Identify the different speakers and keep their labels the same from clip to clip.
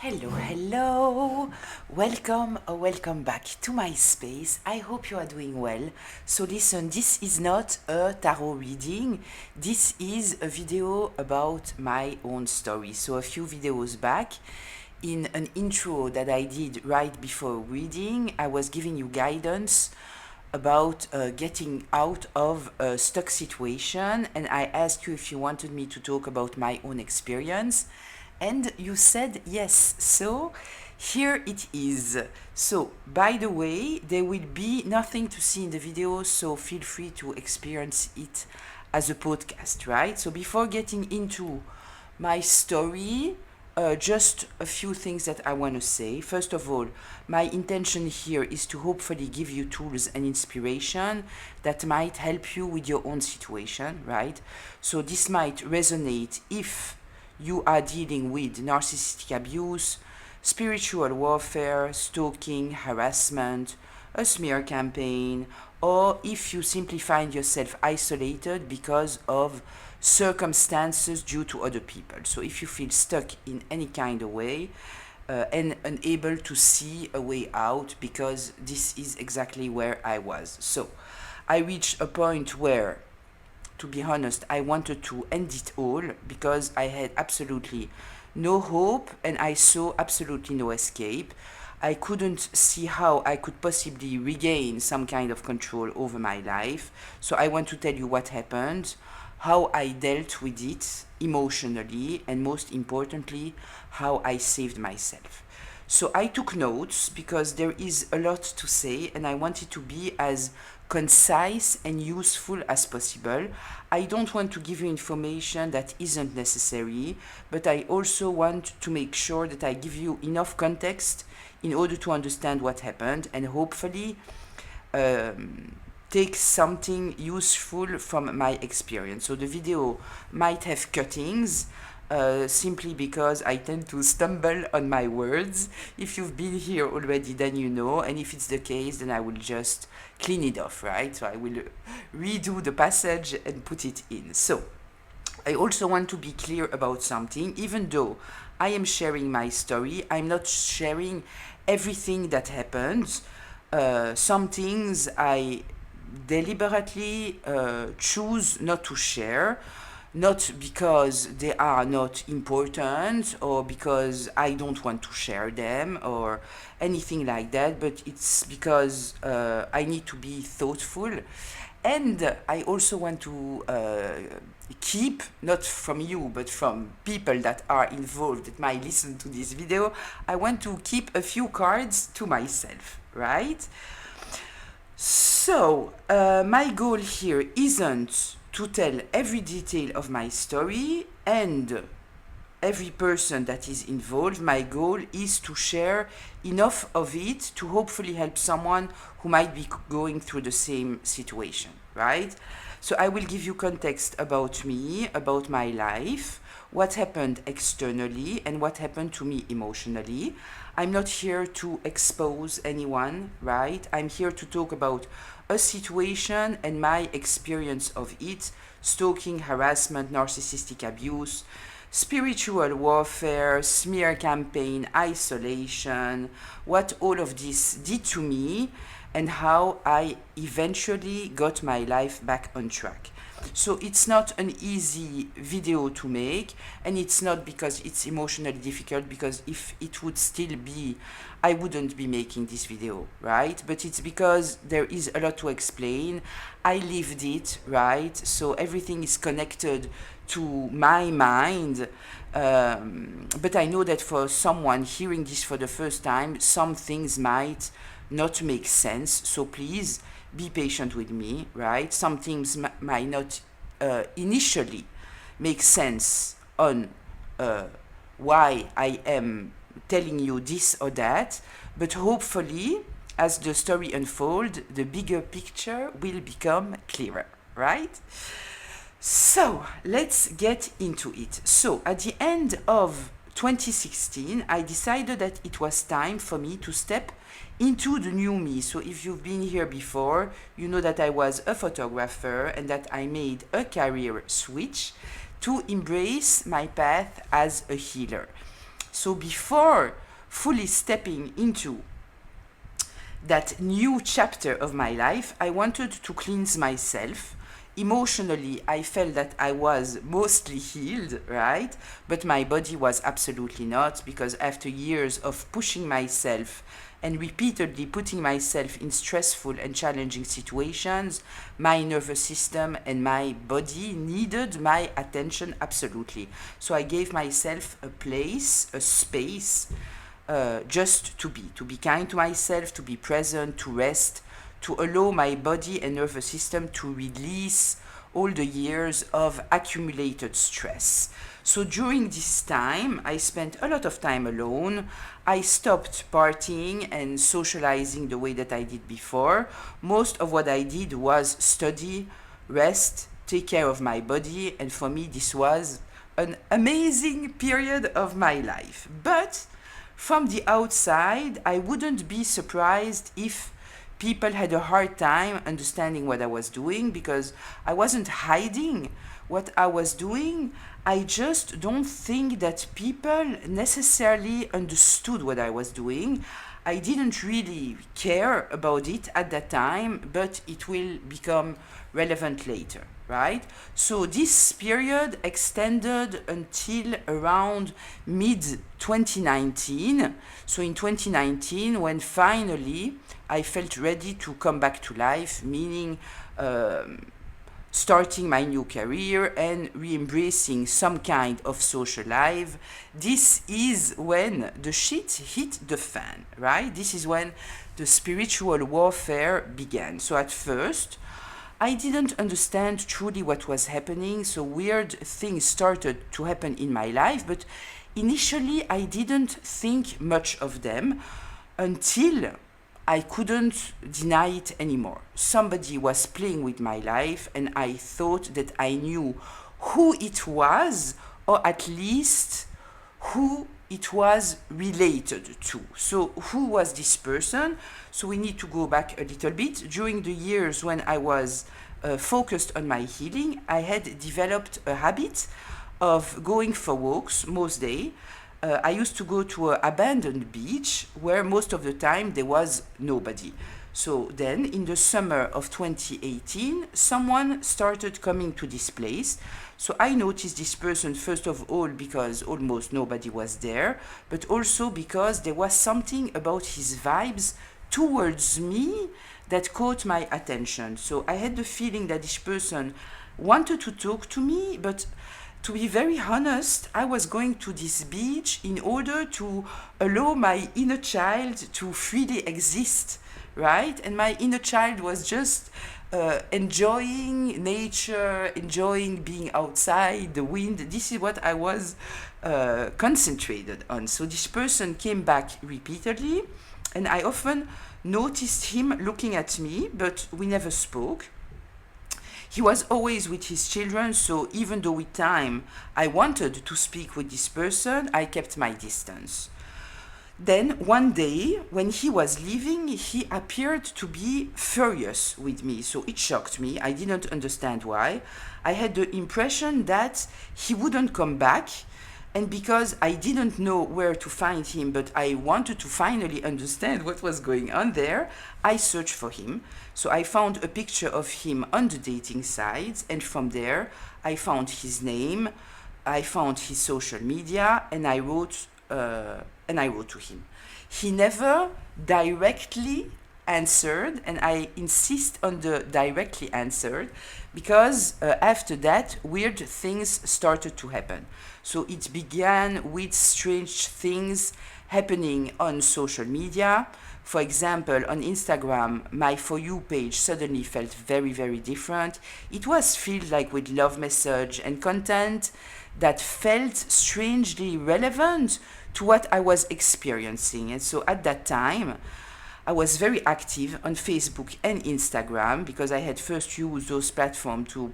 Speaker 1: Hello, hello. Welcome or welcome back to my space. I hope you are doing well. So listen, this is not a tarot reading. This is a video about my own story. So a few videos back, in an intro that I did right before reading, I was giving you guidance about getting out of a stuck situation, and I asked you if you wanted me to talk about my own experience, and you said yes. So here it is. So by the way, there will be nothing to see in the video, so feel free to experience it as a podcast, right? So before getting into my story, just a few things that I want to say. First of all, my intention here is to hopefully give you tools and inspiration that might help you with your own situation, right? So this might resonate if you are dealing with narcissistic abuse, spiritual warfare, stalking, harassment, a smear campaign, or if you simply find yourself isolated because of circumstances due to other people. So if you feel stuck in any kind of way and unable to see a way out, because this is exactly where I was. So I reached a point where, to be honest, I wanted to end it all because I had absolutely no hope and I saw absolutely no escape. I couldn't see how I could possibly regain some kind of control over my life. So I want to tell you what happened, how I dealt with it emotionally, and most importantly, how I saved myself. So I took notes because there is a lot to say and I want it to be as concise and useful as possible. I don't want to give you information that isn't necessary, but I also want to make sure that I give you enough context in order to understand what happened and hopefully take something useful from my experience. So the video might have cuttings, simply because I tend to stumble on my words. If you've been here already, then you know, and if it's the case, then I will just clean it off, right? So I will redo the passage and put it in. So I also want to be clear about something. Even though I am sharing my story, I'm not sharing everything that happened. Some things I deliberately choose not to share, not because they are not important or because I don't want to share them or anything like that, but it's because I need to be thoughtful. And I also want to keep, not from you, but from people that are involved that might listen to this video, I want to keep a few cards to myself, right? So, my goal here isn't to tell every detail of my story and every person that is involved. My goal is to share enough of it to hopefully help someone who might be going through the same situation, right? So I will give you context about me, about my life, what happened externally and what happened to me emotionally. I'm not here to expose anyone, right? I'm here to talk about a situation and my experience of it: stalking, harassment, narcissistic abuse, spiritual warfare, smear campaign, isolation, what all of this did to me, and how I eventually got my life back on track. So it's not an easy video to make, and it's not because it's emotionally difficult, because if it would still be, I wouldn't be making this video, right? But it's because there is a lot to explain. I lived it, right? So everything is connected to my mind. But I know that for someone hearing this for the first time, some things might not make sense. So please be patient with me, right? Some things might not initially make sense on why I am telling you this or that, but hopefully, as the story unfolds, the bigger picture will become clearer, right? So let's get into it. So at the end of 2016, I decided that it was time for me to step into the new me. So if you've been here before, you know that I was a photographer and that I made a career switch to embrace my path as a healer. So before fully stepping into that new chapter of my life, I wanted to cleanse myself. Emotionally, I felt that I was mostly healed, right? But my body was absolutely not, because after years of pushing myself and repeatedly putting myself in stressful and challenging situations, my nervous system and my body needed my attention absolutely. So I gave myself a place, a space, just to be kind to myself, to be present, to rest, to allow my body and nervous system to release all the years of accumulated stress. So during this time, I spent a lot of time alone. I stopped partying and socializing the way that I did before. Most of what I did was study, rest, take care of my body, and for me, this was an amazing period of my life. But from the outside, I wouldn't be surprised if people had a hard time understanding what I was doing, because I wasn't hiding what I was doing. I just don't think that people necessarily understood what I was doing. I didn't really care about it at that time, but it will become relevant later, right? So this period extended until around mid 2019. So in 2019, when finally I felt ready to come back to life, meaning starting my new career and re-embracing some kind of social life, this is when the shit hit the fan, right? This is when the spiritual warfare began. So at first, I didn't understand truly what was happening, so weird things started to happen in my life, but initially I didn't think much of them until I couldn't deny it anymore. Somebody was playing with my life, and I thought that I knew who it was, or at least who it was related to. So, who was this person? So, we need to go back a little bit. During the years when I was focused on my healing, I had developed a habit of going for walks most days. I used to go to an abandoned beach where most of the time there was nobody. So then, in the summer of 2018, someone started coming to this place. So I noticed this person, first of all, because almost nobody was there, but also because there was something about his vibes towards me that caught my attention. So I had the feeling that this person wanted to talk to me, but to be very honest, I was going to this beach in order to allow my inner child to freely exist, right? And my inner child was just enjoying nature, enjoying being outside, the wind. This is what I was concentrated on. So this person came back repeatedly, and I often noticed him looking at me, but we never spoke. He was always with his children, so even though with time I wanted to speak with this person, I kept my distance. Then one day, when he was leaving, he appeared to be furious with me, so it shocked me. I didn't understand why. I had the impression that he wouldn't come back, and because I didn't know where to find him, but I wanted to finally understand what was going on there, I searched for him. So I found a picture of him on the dating sites, and from there I found his name, I found his social media, and I wrote to him. He never directly answered, and I insist on the directly answered, because after that weird things started to happen. So it began with strange things happening on social media. For example, on Instagram, my For You page suddenly felt very, very different. It was filled like with love message and content that felt strangely relevant to what I was experiencing. And so at that time, I was very active on Facebook and Instagram, because I had first used those platforms to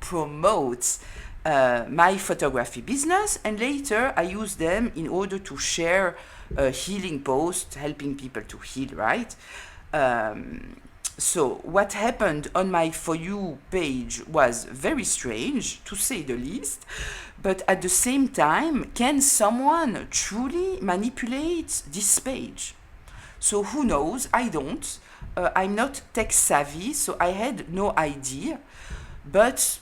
Speaker 1: promote my photography business, and later I used them in order to share healing posts, helping people to heal, right? So what happened on my For You page was very strange, to say the least, but at the same time, can someone truly manipulate this page? So who knows? I don't. I'm not tech savvy, so I had no idea. But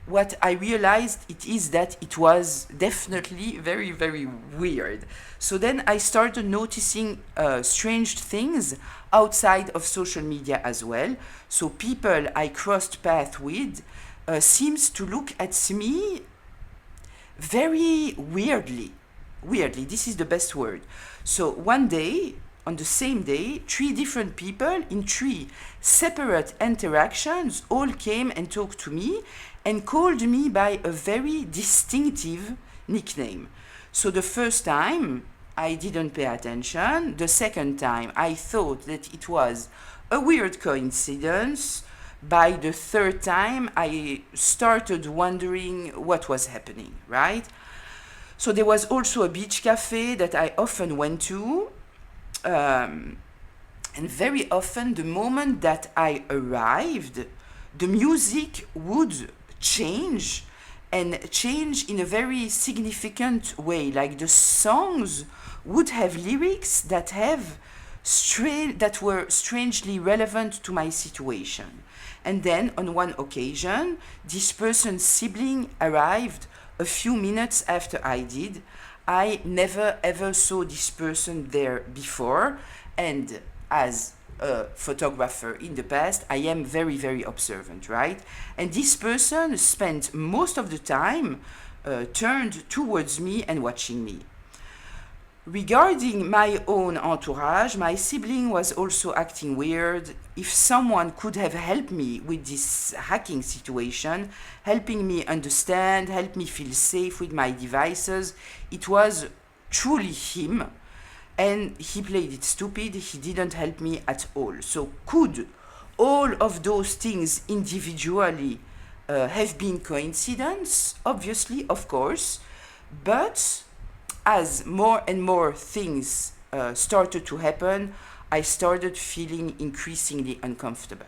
Speaker 1: what I realized it is that it was definitely very, very weird. So then I started noticing strange things outside of social media as well. So people I crossed paths with seems to look at me very weirdly. Weirdly, this is the best word. So one day, on the same day, three different people in three separate interactions all came and talked to me and called me by a very distinctive nickname. So the first time I didn't pay attention. The second time I thought that it was a weird coincidence. By the third time I started wondering what was happening, right? So there was also a beach cafe that I often went to. And very often, the moment that I arrived, the music would change and change in a very significant way. Like the songs would have lyrics that that were strangely relevant to my situation. And then on one occasion, this person's sibling arrived a few minutes after I did. I never ever saw this person there before, and as a photographer in the past, I am very, very observant, right? And this person spent most of the time turned towards me and watching me. Regarding my own entourage, my sibling was also acting weird. If someone could have helped me with this hacking situation, helping me understand, help me feel safe with my devices, it was truly him. And he played it stupid, he didn't help me at all. So could all of those things individually have been coincidence? Obviously, of course. But as more and more things started to happen, I started feeling increasingly uncomfortable.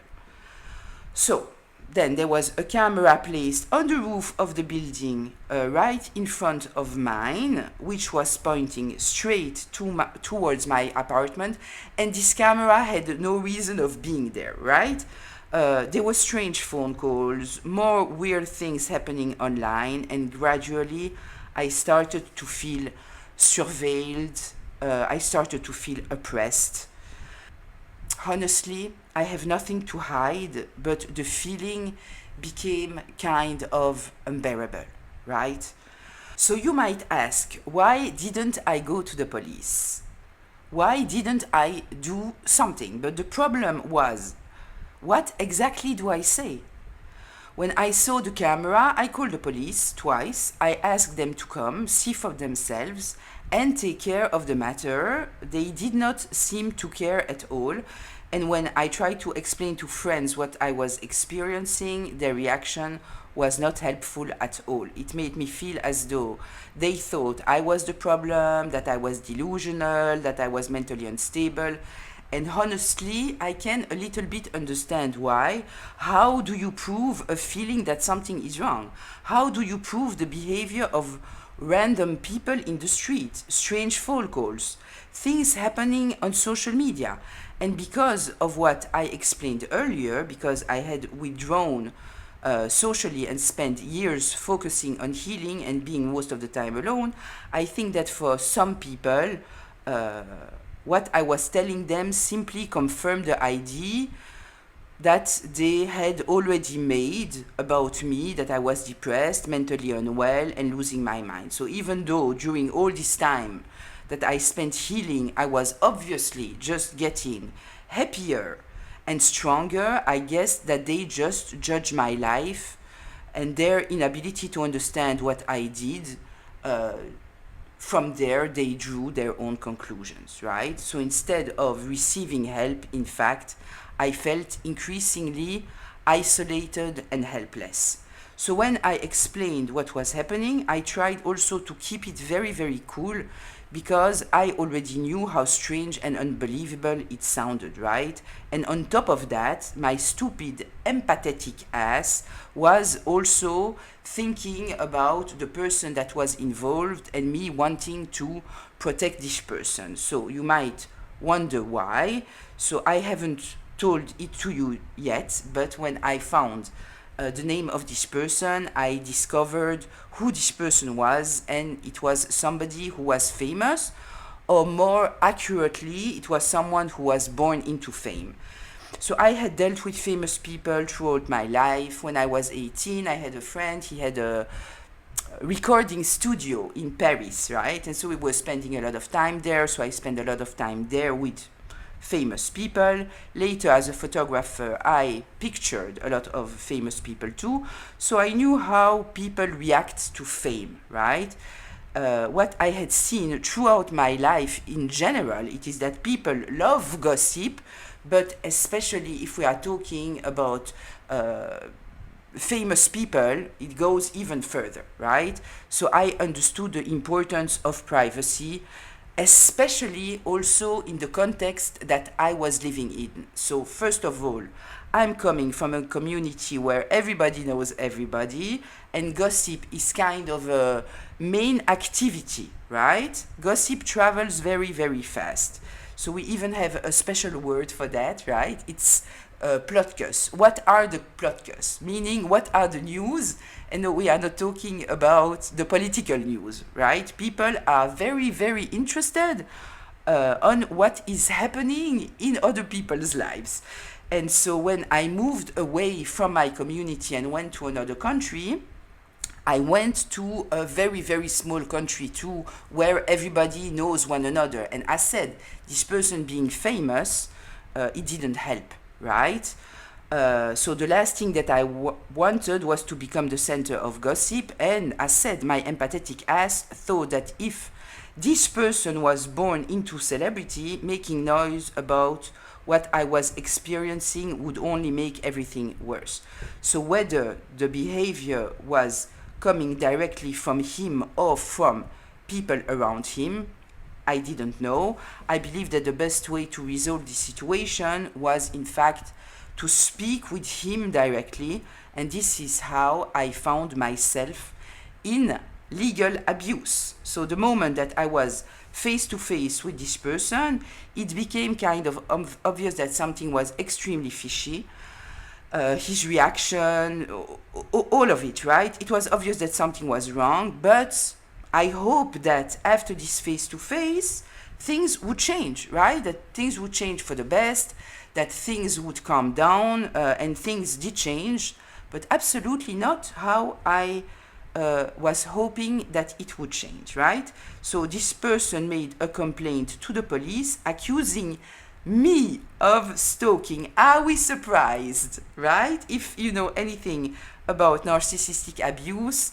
Speaker 1: So then there was a camera placed on the roof of the building right in front of mine, which was pointing straight towards my apartment, and this camera had no reason of being there, right? There were strange phone calls, more weird things happening online, and gradually I started to feel surveilled. I started to feel oppressed. Honestly, I have nothing to hide, but the feeling became kind of unbearable, right? So you might ask, why didn't I go to the police? Why didn't I do something? But the problem was, what exactly do I say? When I saw the camera, I called the police twice. I asked them to come, see for themselves, and take care of the matter. They did not seem to care at all. And when I tried to explain to friends what I was experiencing, their reaction was not helpful at all. It made me feel as though they thought I was the problem, that I was delusional, that I was mentally unstable. And honestly, I can a little bit understand why. How do you prove a feeling that something is wrong? How do you prove the behavior of random people in the street, strange phone calls, things happening on social media? And because of what I explained earlier, because I had withdrawn socially and spent years focusing on healing and being most of the time alone, I think that for some people, what I was telling them simply confirmed the idea that they had already made about me, that I was depressed, mentally unwell, and losing my mind. So even though during all this time that I spent healing, I was obviously just getting happier and stronger, I guess that they just judge my life and their inability to understand what I did. From there, they drew their own conclusions, right? So instead of receiving help, in fact, I felt increasingly isolated and helpless. So when I explained what was happening, I tried also to keep it very, very cool, because I already knew how strange and unbelievable it sounded, right? And on top of that, my stupid, empathetic ass was also thinking about the person that was involved and me wanting to protect this person. So you might wonder why. So I haven't told it to you yet, but when I found the name of this person, I discovered who this person was, and it was somebody who was famous, or more accurately, it was someone who was born into fame. So I had dealt with famous people throughout my life. When I was 18, I had a friend, he had a recording studio in Paris, right? And so we were spending a lot of time there, so I spent a lot of time there with famous people. Later, as a photographer, I pictured a lot of famous people too, so I knew how people react to fame, right? What I had seen throughout my life in general, it is that people love gossip, but especially if we are talking about famous people, it goes even further, right? So I understood the importance of privacy, especially also in the context that I was living in. So first of all, I'm coming from a community where everybody knows everybody, and gossip is kind of a main activity, right? Gossip travels very, very fast. So we even have a special word for that, right? It's plotkus. What are the plotkus? Meaning, what are the news? And no, we are not talking about the political news, right? People are very, very interested on what is happening in other people's lives. And so when I moved away from my community and went to another country, I went to a very, very small country too, where everybody knows one another. And as said, this person being famous, it didn't help, right? So the last thing that I wanted was to become the center of gossip. And as said, my empathetic ass thought that if this person was born into celebrity, making noise about what I was experiencing would only make everything worse. So whether the behavior was coming directly from him or from people around him, I didn't know. I believe that the best way to resolve this situation was, in fact, to speak with him directly, and this is how I found myself in legal abuse. So the moment that I was face to face with this person, it became kind of obvious that something was extremely fishy. His reaction, all of it, right? It was obvious that something was wrong, but I hope that after this face to face, things would change, right? That things would change for the best, that things would calm down, and things did change, but absolutely not how I was hoping that it would change, right? So this person made a complaint to the police accusing me of stalking. Are we surprised, right? If you know anything about narcissistic abuse,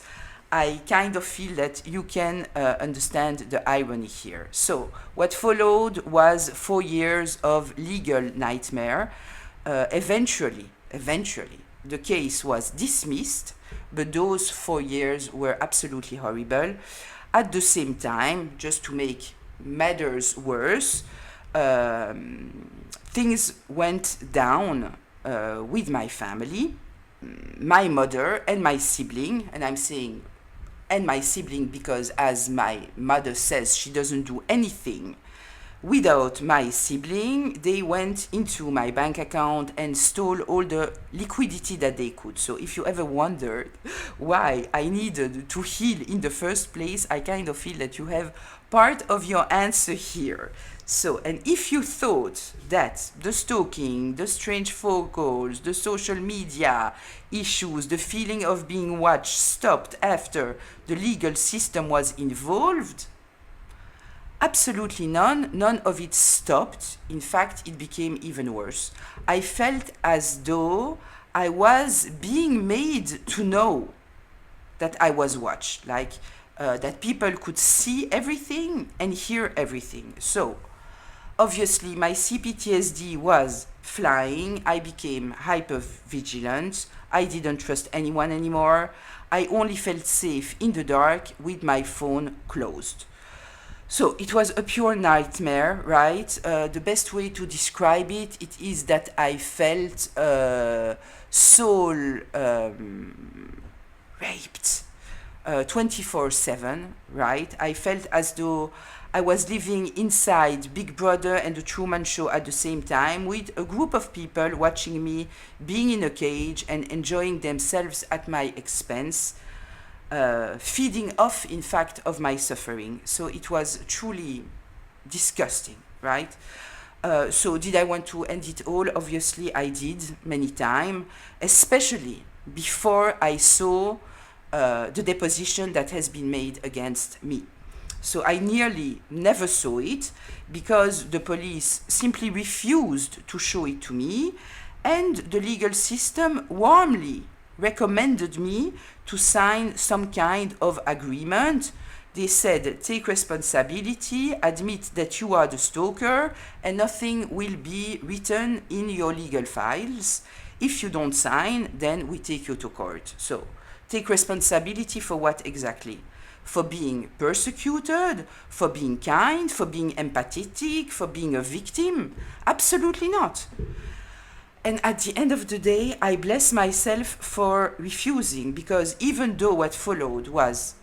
Speaker 1: I kind of feel that you can understand the irony here. So what followed was 4 years of legal nightmare. Eventually, the case was dismissed, but those 4 years were absolutely horrible. At the same time, just to make matters worse, things went down with my family, my mother and my sibling, and I'm saying and my sibling because, as my mother says, she doesn't do anything without my sibling. They went into my bank account and stole all the liquidity that they could. So if you ever wondered why I needed to heal in the first place, I kind of feel that you have part of your answer here. So, and if you thought that the stalking, the strange phone calls, the social media issues, the feeling of being watched stopped after the legal system was involved, absolutely none of it stopped. In fact, it became even worse. I felt as though I was being made to know that I was watched, like that people could see everything and hear everything. So, obviously, my CPTSD was flying. I became hyper vigilant. I didn't trust anyone anymore. I only felt safe in the dark with my phone closed. So it was a pure nightmare, right? The best way to describe it is that I felt soul raped 24/7, right? I felt as though I was living inside Big Brother and the Truman Show at the same time, with a group of people watching me being in a cage and enjoying themselves at my expense, feeding off, in fact, of my suffering. So it was truly disgusting, right? So did I want to end it all? Obviously, I did many times, especially before I saw the deposition that has been made against me. So I nearly never saw it because the police simply refused to show it to me, and the legal system warmly recommended me to sign some kind of agreement. They said, take responsibility, admit that you are the stalker, and nothing will be written in your legal files. If you don't sign, then we take you to court. So, take responsibility for what exactly? For being persecuted? For being kind? For being empathetic? For being a victim? Absolutely not. And at the end of the day, I bless myself for refusing, because even though what followed was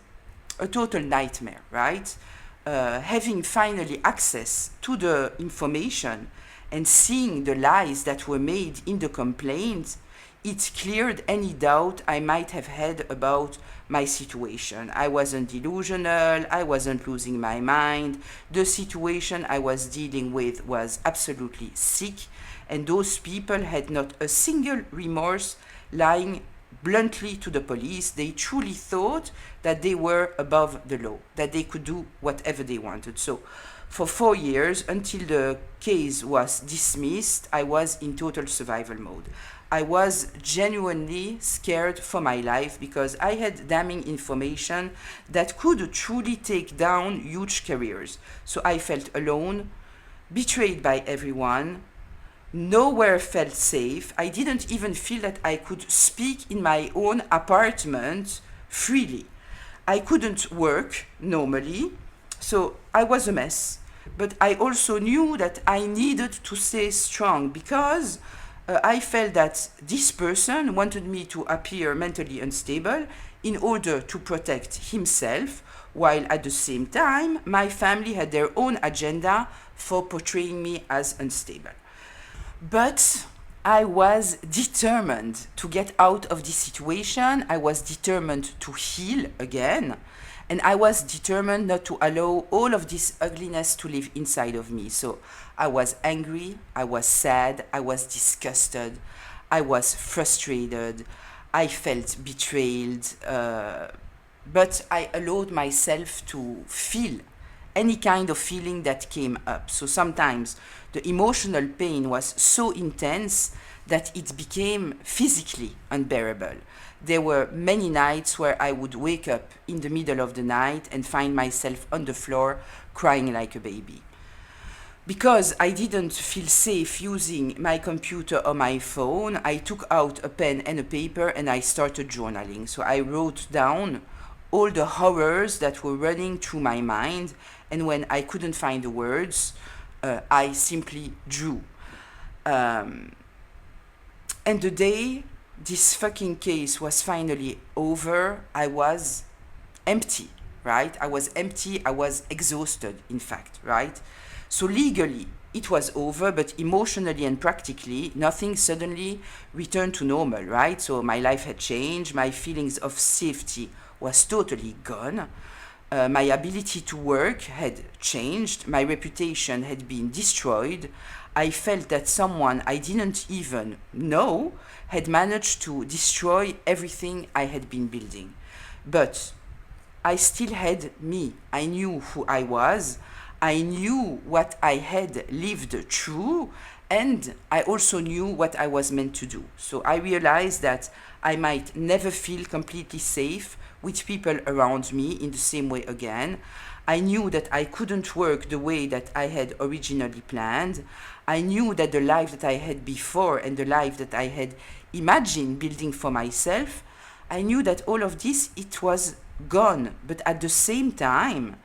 Speaker 1: a total nightmare, right? Having finally access to the information and seeing the lies that were made in the complaint, it cleared any doubt I might have had about my situation. I wasn't delusional, I wasn't losing my mind. The situation I was dealing with was absolutely sick, and those people had not a single remorse, lying bluntly to the police. They truly thought that they were above the law, that they could do whatever they wanted. So for 4 years, until the case was dismissed, I was in total survival mode. I was genuinely scared for my life because I had damning information that could truly take down huge careers. So I felt alone, betrayed by everyone, nowhere felt safe. I didn't even feel that I could speak in my own apartment freely. I couldn't work normally, so I was a mess. But I also knew that I needed to stay strong because I felt that this person wanted me to appear mentally unstable in order to protect himself, while at the same time, my family had their own agenda for portraying me as unstable. But I was determined to get out of this situation. I was determined to heal again. And I was determined not to allow all of this ugliness to live inside of me. So I was angry, I was sad, I was disgusted, I was frustrated, I felt betrayed. But I allowed myself to feel any kind of feeling that came up. So sometimes the emotional pain was so intense that it became physically unbearable. There were many nights where I would wake up in the middle of the night and find myself on the floor crying like a baby. Because I didn't feel safe using my computer or my phone, I took out a pen and a paper and I started journaling. So I wrote down all the horrors that were running through my mind, and when I couldn't find the words, I simply drew. And the day this fucking case was finally over, I was empty, right? I was empty, I was exhausted, in fact, right? So legally, it was over, but emotionally and practically, nothing suddenly returned to normal, right? So my life had changed, my feelings of safety was totally gone. My ability to work had changed, my reputation had been destroyed. I felt that someone I didn't even know had managed to destroy everything I had been building. But I still had me. I knew who I was. I knew what I had lived through, and I also knew what I was meant to do. So I realized that I might never feel completely safe with people around me in the same way again. I knew that I couldn't work the way that I had originally planned. I knew that the life that I had before and the life that I had imagined building for myself, I knew that all of this, it was gone. But at the same time,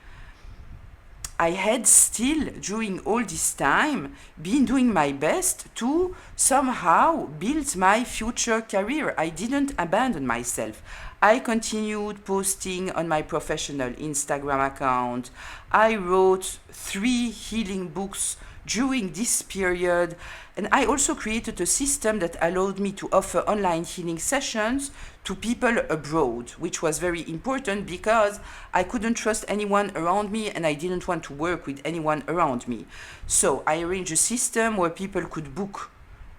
Speaker 1: I had still, during all this time, been doing my best to somehow build my future career. I didn't abandon myself. I continued posting on my professional Instagram account. I wrote 3 healing books during this period. And I also created a system that allowed me to offer online healing sessions to people abroad, which was very important because I couldn't trust anyone around me and I didn't want to work with anyone around me. So I arranged a system where people could book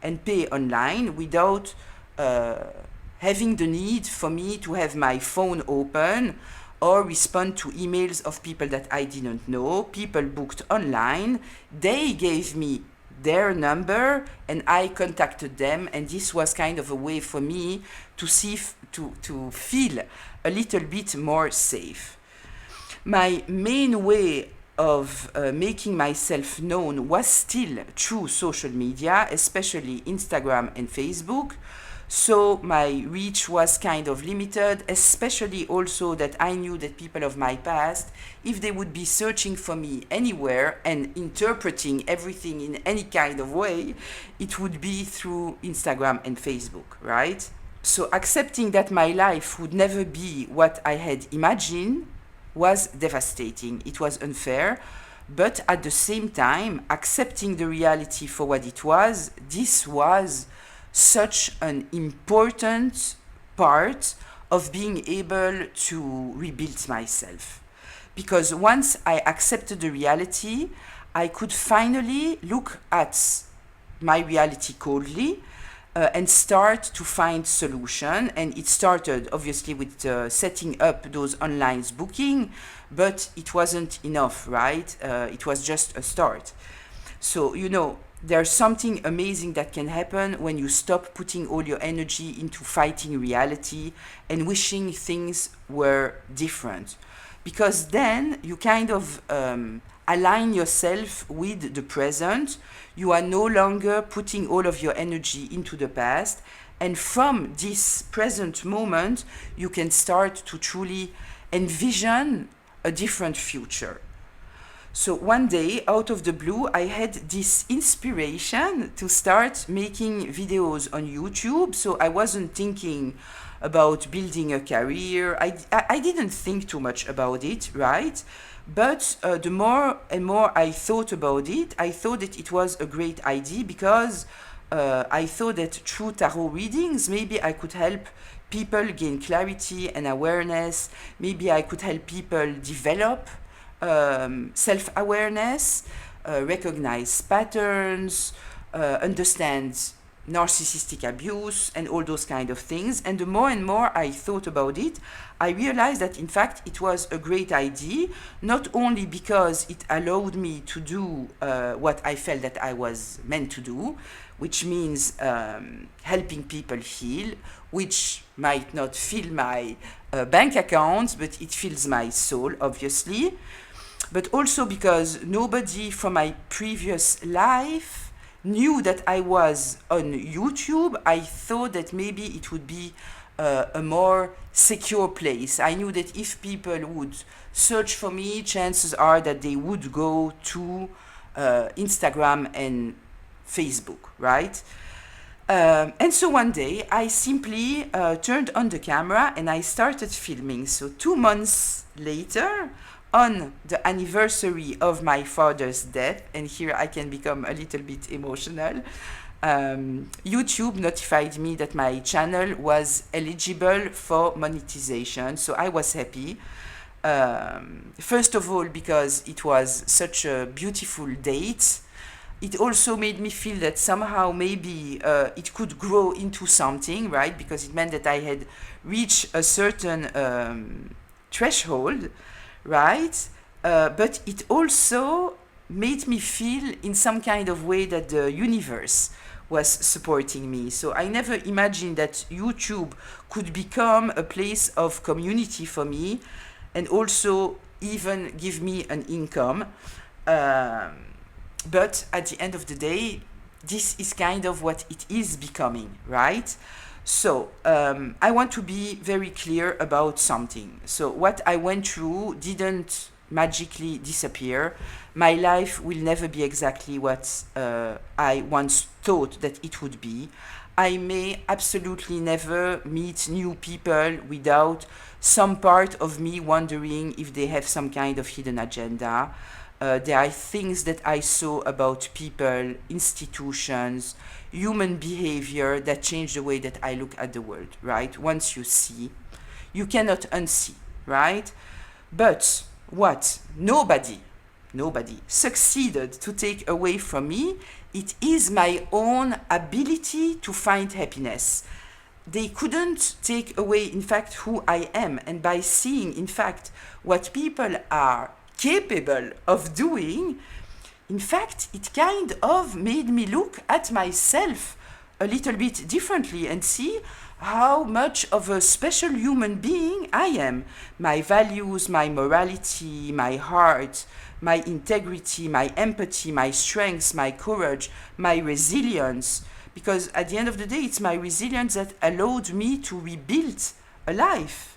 Speaker 1: and pay online without having the need for me to have my phone open or respond to emails of people that I didn't know. People booked online. They gave me their number and I contacted them, and this was kind of a way for me to to feel a little bit more safe. My main way of making myself known was still through social media, especially Instagram and Facebook. So my reach was kind of limited, especially also that I knew that people of my past, if they would be searching for me anywhere and interpreting everything in any kind of way, it would be through Instagram and Facebook, right? So accepting that my life would never be what I had imagined was devastating. It was unfair. But at the same time, accepting the reality for what it was, this was such an important part of being able to rebuild myself. Because once I accepted the reality, I could finally look at my reality coldly and start to find solution. And it started obviously with setting up those online booking, but it wasn't enough, right? It was just a start. So, there's something amazing that can happen when you stop putting all your energy into fighting reality and wishing things were different. Because then you kind of align yourself with the present. You are no longer putting all of your energy into the past. And from this present moment, you can start to truly envision a different future. So one day, out of the blue, I had this inspiration to start making videos on YouTube. So I wasn't thinking about building a career. I didn't think too much about it, right? But the more and more I thought about it, I thought that it was a great idea because I thought that through tarot readings, maybe I could help people gain clarity and awareness. Maybe I could help people develop self-awareness, recognize patterns, understand narcissistic abuse and all those kind of things. And the more and more I thought about it, I realized that in fact it was a great idea, not only because it allowed me to do what I felt that I was meant to do, which means helping people heal, which might not fill my bank account, but it fills my soul, obviously. But also because nobody from my previous life knew that I was on YouTube. I thought that maybe it would be a more secure place. I knew that if people would search for me, chances are that they would go to Instagram and Facebook, right? And so one day I simply turned on the camera and I started filming. So 2 months later, on the anniversary of my father's death, and here I can become a little bit emotional, YouTube notified me that my channel was eligible for monetization. So I was happy. First of all, because it was such a beautiful date. It also made me feel that somehow maybe it could grow into something, right? Because it meant that I had reached a certain threshold, right? But it also made me feel in some kind of way that the universe was supporting me. So I never imagined that YouTube could become a place of community for me and also even give me an income. Um, but at the end of the day, this is kind of what it is becoming, right? So I want to be very clear about something. So what I went through didn't magically disappear. My life will never be exactly what I once thought that it would be. I may absolutely never meet new people without some part of me wondering if they have some kind of hidden agenda. There are things that I saw about people, institutions, human behavior that change the way that I look at the world, right? Once you see, you cannot unsee, right? But what nobody succeeded to take away from me, it is my own ability to find happiness. They couldn't take away, in fact, who I am. And by seeing, in fact, what people are capable of doing, in fact, it kind of made me look at myself a little bit differently and see how much of a special human being I am. My values, my morality, my heart, my integrity, my empathy, my strengths, my courage, my resilience. Because at the end of the day, it's my resilience that allowed me to rebuild a life.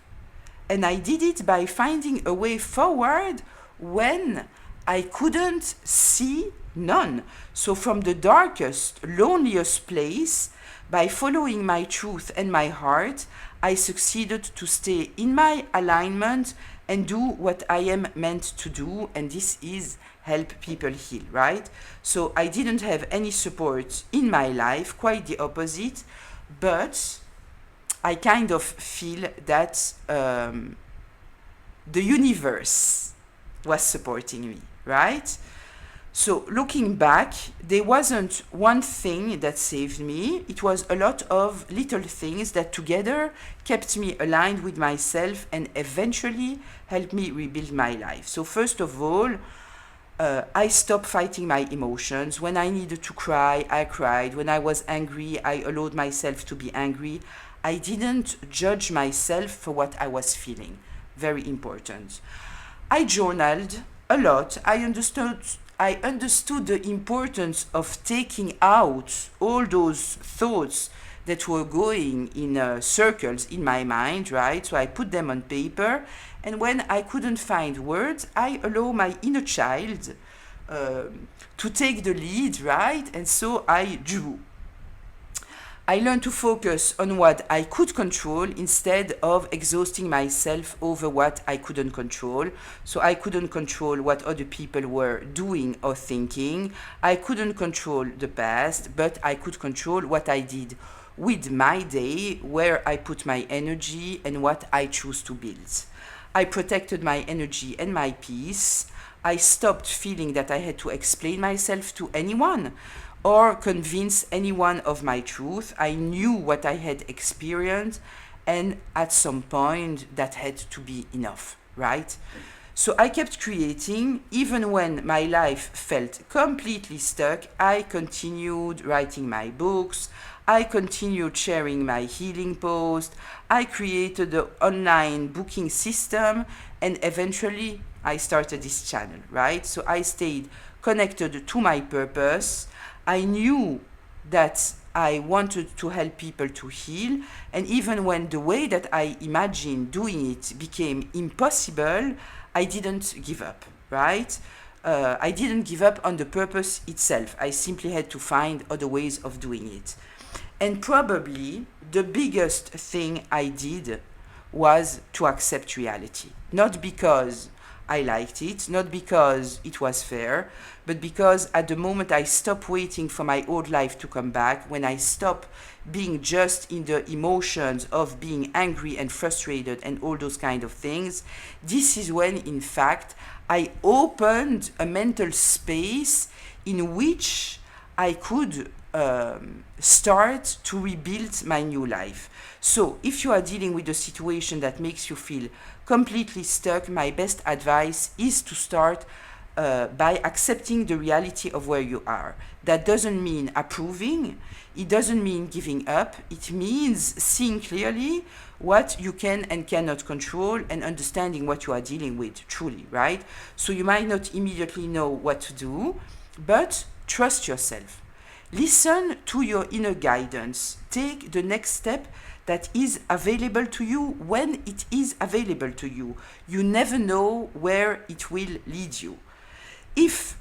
Speaker 1: And I did it by finding a way forward when I couldn't see none. So from the darkest, loneliest place, by following my truth and my heart, I succeeded to stay in my alignment and do what I am meant to do, and this is help people heal, right? So I didn't have any support in my life, quite the opposite, but I kind of feel that the universe was supporting me, right? So looking back, there wasn't one thing that saved me. It was a lot of little things that together kept me aligned with myself and eventually helped me rebuild my life. So first of all, I stopped fighting my emotions. When I needed to cry, I cried. When I was angry, I allowed myself to be angry. I didn't judge myself for what I was feeling. Very important. I journaled a lot. I understood the importance of taking out all those thoughts that were going in circles in my mind, right? So I put them on paper, and when I couldn't find words, I allow my inner child to take the lead, right? And so I drew. I learned to focus on what I could control instead of exhausting myself over what I couldn't control. So I couldn't control what other people were doing or thinking. I couldn't control the past, but I could control what I did with my day, where I put my energy and what I choose to build. I protected my energy and my peace. I stopped feeling that I had to explain myself to anyone or convince anyone of my truth. I knew what I had experienced, and at some point that had to be enough, right? So I kept creating. Even when my life felt completely stuck, I continued writing my books. I continued sharing my healing posts. I created an online booking system, and eventually I started this channel, right? So I stayed connected to my purpose. I knew that I wanted to help people to heal, and even when the way that I imagined doing it became impossible, I didn't give up, right? I didn't give up on the purpose itself. I simply had to find other ways of doing it. And probably the biggest thing I did was to accept reality. Not because I liked it, not because it was fair, but because at the moment I stopped waiting for my old life to come back, when I stopped being just in the emotions of being angry and frustrated and all those kind of things, this is when, in fact, I opened a mental space in which I could start to rebuild my new life. So if you are dealing with a situation that makes you feel completely stuck, my best advice is to start by accepting the reality of where you are. That doesn't mean approving, it doesn't mean giving up, it means seeing clearly what you can and cannot control and understanding what you are dealing with truly, right? So you might not immediately know what to do, but trust yourself. Listen to your inner guidance. Take the next step that is available to you when it is available to you. You never know where it will lead you. If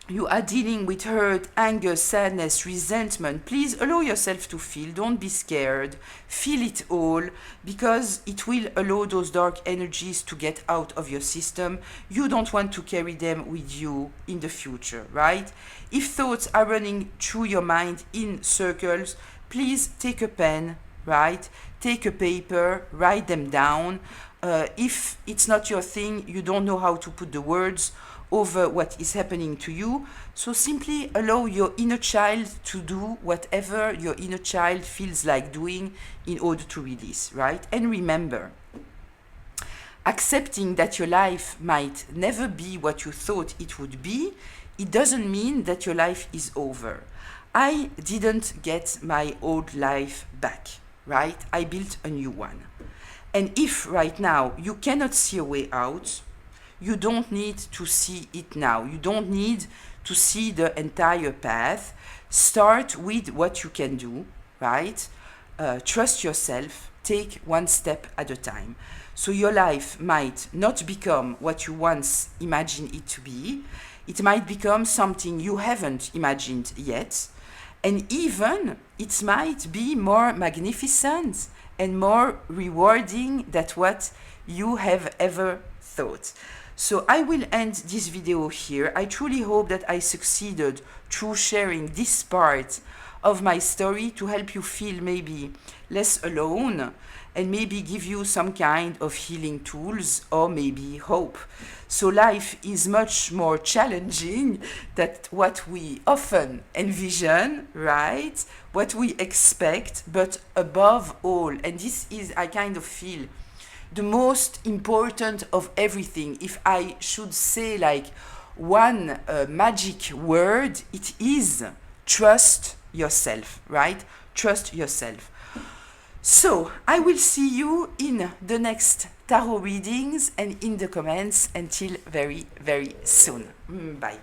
Speaker 1: you are dealing with hurt, anger, sadness, resentment, please allow yourself to feel. Don't be scared. Feel it all, because it will allow those dark energies to get out of your system. You don't want to carry them with you in the future, right? If thoughts are running through your mind in circles, please take a pen, right? Take a paper, write them down. If it's not your thing, you don't know how to put the words over what is happening to you, so simply allow your inner child to do whatever your inner child feels like doing in order to release, right? And remember, accepting that your life might never be what you thought it would be, it doesn't mean that your life is over. I didn't get my old life back, right? I built a new one. And if right now you cannot see a way out, you don't need to see it now. You don't need to see the entire path. Start with what you can do, right? Trust yourself. Take one step at a time. So your life might not become what you once imagined it to be. It might become something you haven't imagined yet. And even it might be more magnificent and more rewarding than what you have ever thought. So I will end this video here. I truly hope that I succeeded through sharing this part of my story to help you feel maybe less alone and maybe give you some kind of healing tools or maybe hope. So life is much more challenging than what we often envision, right? What we expect, but above all, and this is, I kind of feel, the most important of everything. If I should say like one magic word, it is trust yourself, right? Trust yourself. So I will see you in the next tarot readings and in the comments until very, very soon. Bye.